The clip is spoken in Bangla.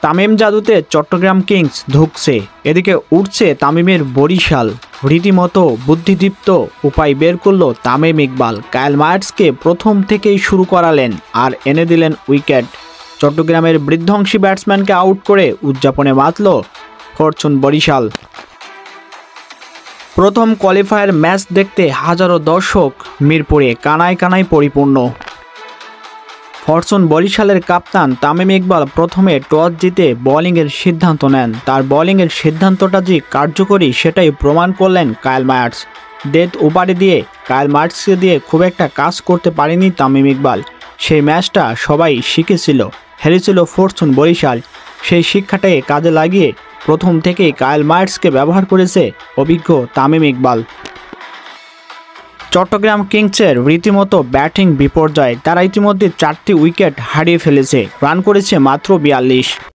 তামিম জাদুতে চট্টগ্রাম কিংস ধুঁকছে। এদিকে উঠছে তামিমের বরিশাল। রীতিমতো বুদ্ধিদীপ্ত উপায় বের করলো তামিম ইকবাল। কায়েল মার্টিন্সকে প্রথম থেকেই শুরু করালেন আর এনে দিলেন উইকেট। চট্টগ্রামের বিধ্বংসী ব্যাটসম্যানকে আউট করে উদযাপনে মাতল ফরচুন বরিশাল। প্রথম কোয়ালিফায়ার ম্যাচ দেখতে হাজারো দর্শক মিরপুরে কানায় কানায় পরিপূর্ণ। ফরচুন বরিশালের কাপ্তান তামিম ইকবাল প্রথমে টস জিতে বোলিংয়ের সিদ্ধান্ত নেন। তার বোলিংয়ের সিদ্ধান্তটা যে কার্যকরী সেটাই প্রমাণ করলেন কায়েল মার্টিন্স। ডেথ ওভারে দিয়ে কায়েল মার্টিন্সকে দিয়ে খুব একটা কাজ করতে পারেনি তামিম ইকবাল। সেই ম্যাচটা সবাই শিখেছিল, হেরেছিল ফরচুন বরিশাল। সেই শিক্ষাটাকে কাজে লাগিয়ে প্রথম থেকেই কায়েল মার্টিন্সকে ব্যবহার করেছে অভিজ্ঞ তামিম ইকবাল। চট্টগ্রাম কিংসের রীতিমতো ব্যাটিং বিপর্যয়। তারা ইতিমধ্যে 4টি উইকেট হারিয়ে ফেলেছে, রান করেছে মাত্র 42।